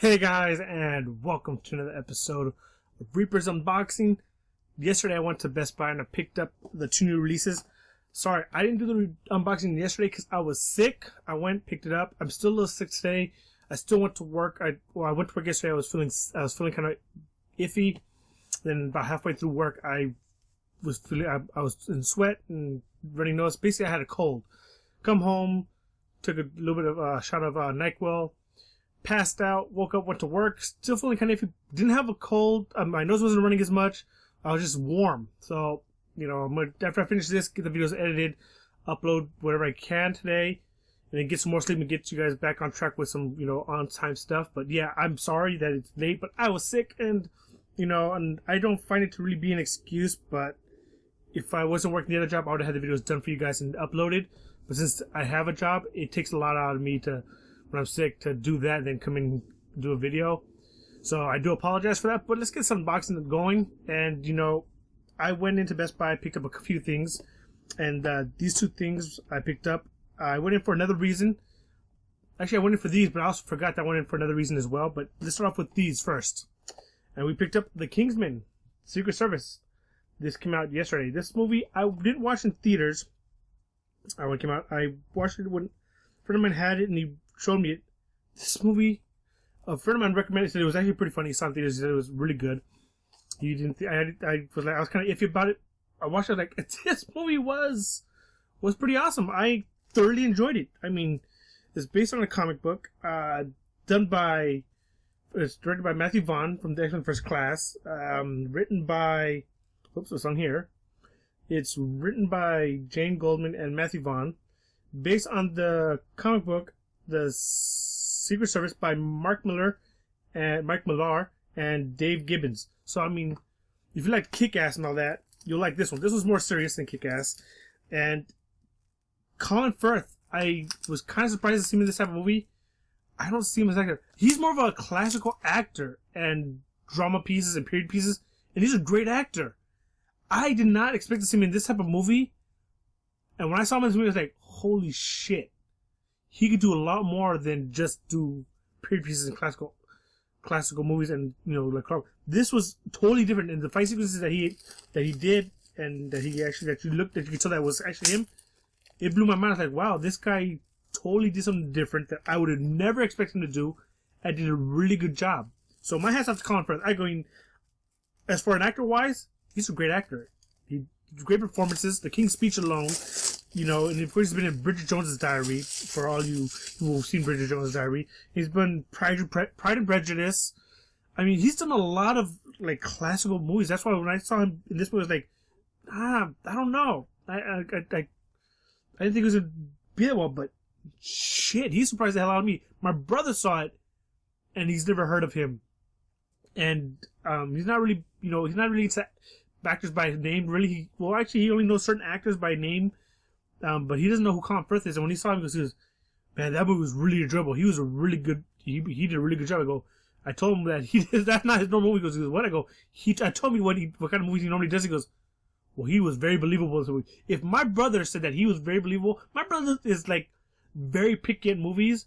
Hey guys, and welcome to another episode of Reaper's Unboxing. Yesterday I went to Best Buy and I picked up the 2 new releases. Sorry, I didn't do the unboxing yesterday because I was sick. I went, picked it up. I'm still a little sick today. I still went to work. I went to work yesterday. I was feeling kind of iffy. Then about halfway through work, I was in sweat and running nose. Basically, I had a cold. Come home, took a little bit of a shot of NyQuil. Passed out, woke up, went to work, still feeling kind of iffy. Didn't have a cold. My nose wasn't running as much. I was just warm. So, after I finish this, get the videos edited, upload whatever I can today, and then get some more sleep and get you guys back on track with some, on-time stuff. But yeah, I'm sorry that it's late, but I was sick and I don't find it to really be an excuse, but if I wasn't working the other job, I would have had the videos done for you guys and uploaded. But since I have a job, it takes a lot out of me when I'm sick to do that and then come in and do a video. So I do apologize for that, but let's get some unboxing going. And I went into Best Buy, picked up a few things, and these 2 things I picked up. I went in for another reason. Actually, I went in for these, but I also forgot that I went in for another reason as well. But let's start off with these first. And we picked up the Kingsman, Secret Service. This came out yesterday. This movie I didn't watch in theaters. When it came out, I watched it when a friend of mine had it and he showed me it. This movie, a friend of mine recommended it. It was actually pretty funny. He saw it in theaters. He said it was really good. He didn't. I was kind of iffy about it. I watched it like this movie was pretty awesome. I thoroughly enjoyed it. I mean, it's based on a comic book, it's directed by Matthew Vaughn from the X-Men First Class. Written by, it's on here. It's written by Jane Goldman and Matthew Vaughn, based on the comic book The Secret Service by Mike Millar and Dave Gibbons. So I mean, if you like Kick-Ass and all that, you'll like this one. This was more serious than Kick-Ass. And Colin Firth, I was kind of surprised to see him in this type of movie. I don't see him as an actor. He's more of a classical actor and drama pieces and period pieces, and he's a great actor. I did not expect to see him in this type of movie. And when I saw him in this movie, I was like, holy shit. He could do a lot more than just do period pieces and classical movies and like this was totally different. And the fight sequences that he did and that you could tell that was actually him. It blew my mind. I was like, wow, this guy totally did something different that I would have never expected him to do. And did a really good job. So my hat's off to Colin Firth. As for an actor wise, he's a great actor. He great performances. The King's Speech alone. And of course he's been in Bridget Jones's Diary, for all you who have seen Bridget Jones's Diary. He's been Pride and Prejudice. I mean, he's done a lot of, classical movies. That's why when I saw him in this movie, I was like, I don't know. I didn't think it was going to be that well, but shit, he surprised the hell out of me. My brother saw it, and he's never heard of him. And he's not really, he's not really into actors by name, really. He only knows certain actors by name. But he doesn't know who Colin Firth is, and when he saw him, he goes, "Man, that movie was really enjoyable. He was a really good. He did a really good job." I told him that that's not his normal movie. He goes, "What?" I told me what kind of movies he normally does. He goes, "Well, he was very believable." So if my brother said that he was very believable, my brother is very picky at movies,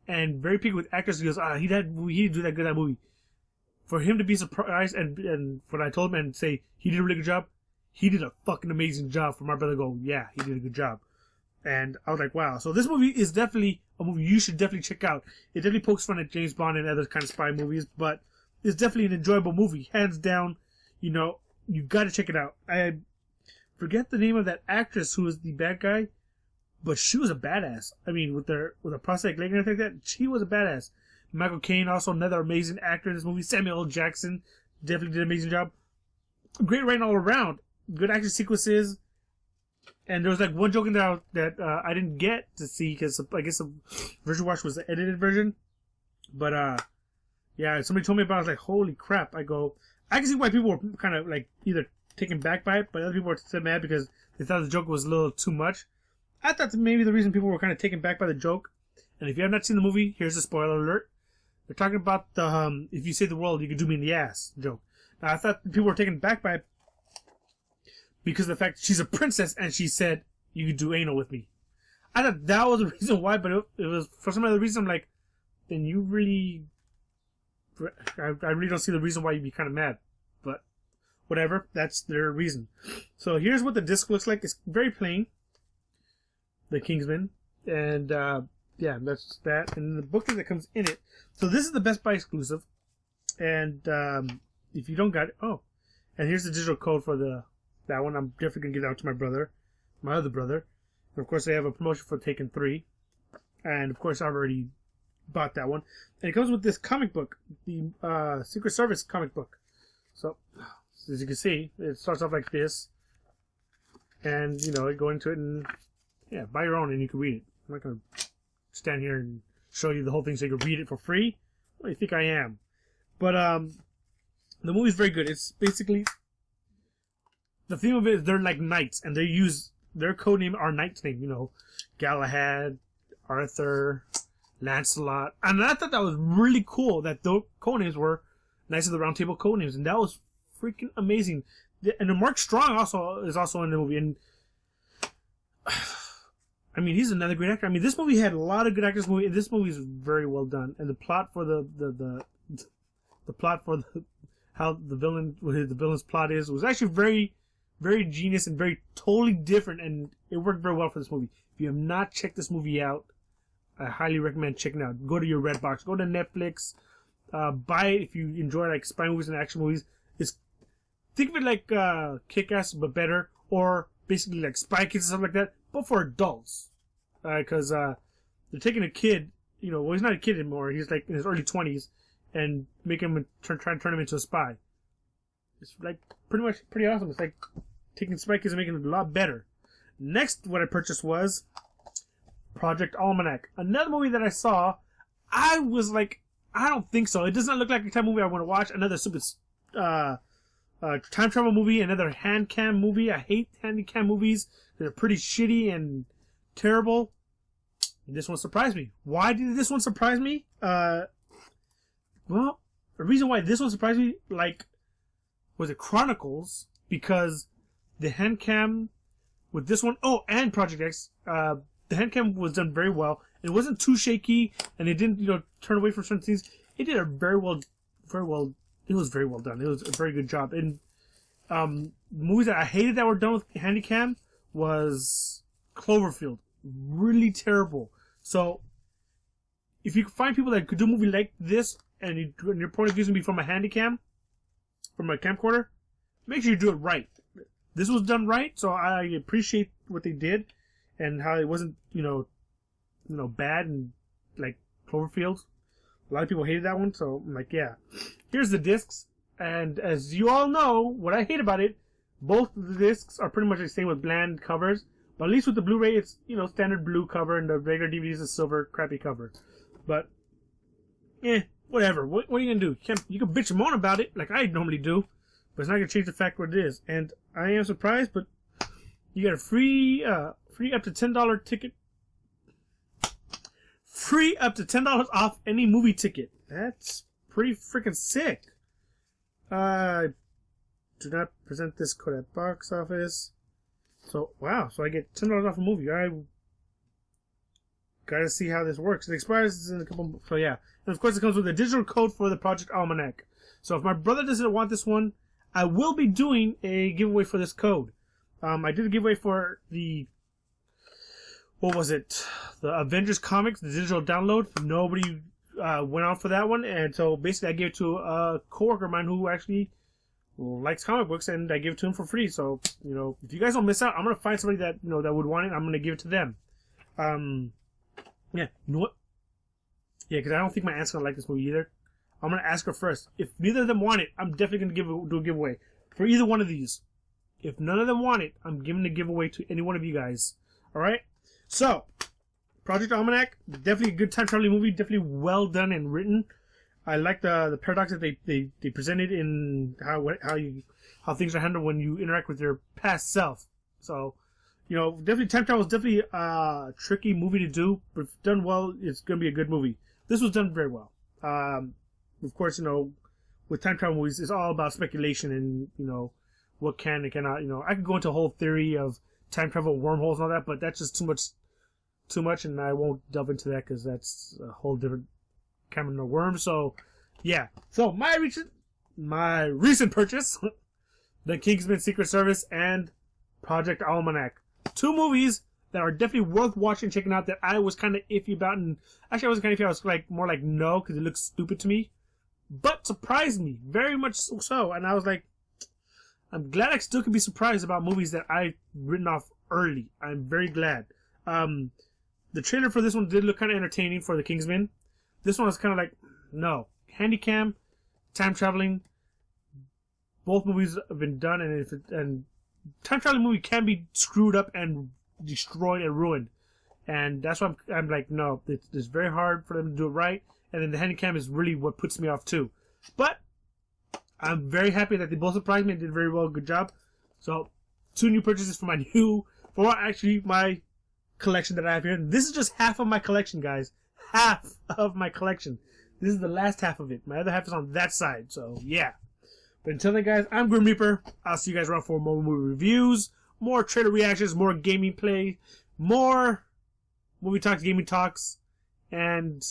and very picky with actors. He goes, he didn't do that good at that movie. For him to be surprised and when I told him and say he did a really good job. He did a fucking amazing job for my brother to go, yeah, he did a good job. And I was like, wow. So this movie is definitely a movie you should definitely check out. It definitely pokes fun at James Bond and other kind of spy movies, but it's definitely an enjoyable movie. Hands down, you've got to check it out. I forget the name of that actress who was the bad guy, but she was a badass. I mean, with a prosthetic leg and everything like that, she was a badass. Michael Caine, also another amazing actor in this movie. Samuel L. Jackson definitely did an amazing job. Great writing all around. Good action sequences, and there was one joke in there that I didn't get to see because I guess the version watch was the edited version. But yeah, somebody told me about it. I was like, holy crap! I can see why people were kind of either taken back by it, but other people were still mad because they thought the joke was a little too much. I thought that maybe the reason people were kind of taken back by the joke. And if you have not seen the movie, here's a spoiler alert. They're talking about the if you save the world, you can do me in the ass joke. Now I thought people were taken back by it because of the fact she's a princess and she said, you could do anal with me. I thought that was the reason why, but it was for some other reason. I'm like, then you really I really don't see the reason why you'd be kind of mad. But whatever, that's their reason. So here's what the disc looks like. It's very plain. The Kingsman. And yeah, that's that. And the booklet that comes in it. So this is the Best Buy exclusive. And if you don't got it, oh. And here's the digital code for that one. I'm definitely going to give that out to my brother. My other brother. And of course, they have a promotion for Taken 3. And of course, I've already bought that one. And it comes with this comic book. The Secret Service comic book. So, as you can see, it starts off like this. And, you know, go into it and, yeah, buy your own and you can read it. I'm not going to stand here and show you the whole thing so you can read it for free. What do you think I am? But, the movie's very good. It's basically, the theme of it is they're like knights, and they use their codename, our knight's name, you know, Galahad, Arthur, Lancelot. And I thought that was really cool that those codenames were Knights of the Round Table codenames, and that was freaking amazing. And Mark Strong is also in the movie, and I mean, he's another great actor. I mean, this movie had a lot of good actors. This movie is very well done, and the plot for how the villain's plot was actually very, very genius and very totally different, and it worked very well for this movie. If you have not checked this movie out, I highly recommend checking it out. Go to your Redbox, go to Netflix, buy it if you enjoy like spy movies and action movies. Think of it like Kick-Ass but better, or basically like Spy Kids and stuff like that, but for adults. Because they're taking a kid, you know, well, he's not a kid anymore. He's like in his early 20s, and make him try and turn him into a spy. It's like pretty awesome. It's like taking Spy Kids and making it a lot better. Next, what I purchased was Project Almanac, another movie that I saw. I was like, I don't think so. It does not look like the type of movie I want to watch. Another stupid time travel movie, another hand cam movie. I hate hand cam movies. They're pretty shitty and terrible. And this one surprised me. Why did this one surprise me? Well, the reason why this one surprised me, was it Chronicles? Because the hand cam with this one, and Project X, the hand cam was done very well. It wasn't too shaky, and it didn't, turn away from certain things. It did a very well. It was very well done. It was a very good job. And movies that I hated that were done with Handycam was Cloverfield. Really terrible. So, if you can find people that could do a movie like this, and your point of view is going to be from a Handycam, from a camcorder, make sure you do it right. This was done right, so I appreciate what they did, and how it wasn't, bad and like Cloverfield. A lot of people hated that one, so I'm like, yeah. Here's the discs, and as you all know, what I hate about it, both of the discs are pretty much the same with bland covers, but at least with the Blu-ray, it's, standard blue cover, and the regular DVD is a silver, crappy cover. But, whatever. What are you gonna do? You can bitch and moan about it, like I normally do, but it's not gonna change the fact what it is. And I am surprised, but you get a free up to $10 ticket. Free up to $10 off any movie ticket. That's pretty freaking sick. Do not present this code at box office. So, wow. So I get $10 off a movie. I gotta see how this works. It expires in a couple... So, yeah. And, of course, it comes with a digital code for the Project Almanac. So, if my brother doesn't want this one, I will be doing a giveaway for this code. I did a giveaway for the... What was it? The Avengers comics, the digital download. Nobody went on for that one. And so, basically, I gave it to a coworker of mine who actually likes comic books, and I give it to him for free. So, if you guys don't miss out, I'm going to find somebody that, that would want it. I'm going to give it to them. Yeah, you know what? Yeah, because I don't think my aunt's going to like this movie either. I'm going to ask her first. If neither of them want it, I'm definitely going to do a giveaway for either one of these. If none of them want it, I'm giving a giveaway to any one of you guys. Alright? So, Project Almanac, definitely a good time traveling movie, definitely well done and written. I like the paradox that they presented in how things are handled when you interact with your past self. So, definitely time travel is definitely a tricky movie to do, but if done well, it's going to be a good movie. This was done very well. Of course, with time travel movies, it's all about speculation and, what can and cannot, I could go into a whole theory of time travel, wormholes and all that, but that's just too much, and I won't delve into that because that's a whole different kind of worm. So, yeah. So my recent purchase, The Kingsman Secret Service and Project Almanac. 2 movies that are definitely worth watching, checking out, that I was kind of iffy about. And actually, I wasn't kind of iffy. I was like more like no, because it looks stupid to me. But surprised me, very much so. And I was like, I'm glad I still can be surprised about movies that I've written off early. I'm very glad. The trailer for this one did look kind of entertaining for The Kingsman. This one was kind of like, no. Handycam, time traveling, both movies have been done, and time traveling movie can be screwed up and destroyed and ruined. And that's why I'm like, no, it's very hard for them to do it right. And then the Handycam is really what puts me off too. But I'm very happy that they both surprised me and did very well. Good job. So 2 new purchases for my collection that I have here. This is just half of my collection, guys. Half of my collection. This is the last half of it. My other half is on that side. So yeah. But until then, guys, I'm Grim Reaper. I'll see you guys around for more movie reviews, more trailer reactions, more gaming play, more movie talks, gaming talks, and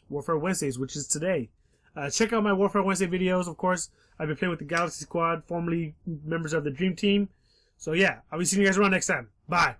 Warfare Wednesdays, which is today. Check out my Warfare Wednesday videos, of course. I've been playing with the Galaxy Squad, formerly members of the Dream Team. So yeah, I'll be seeing you guys around next time. Bye.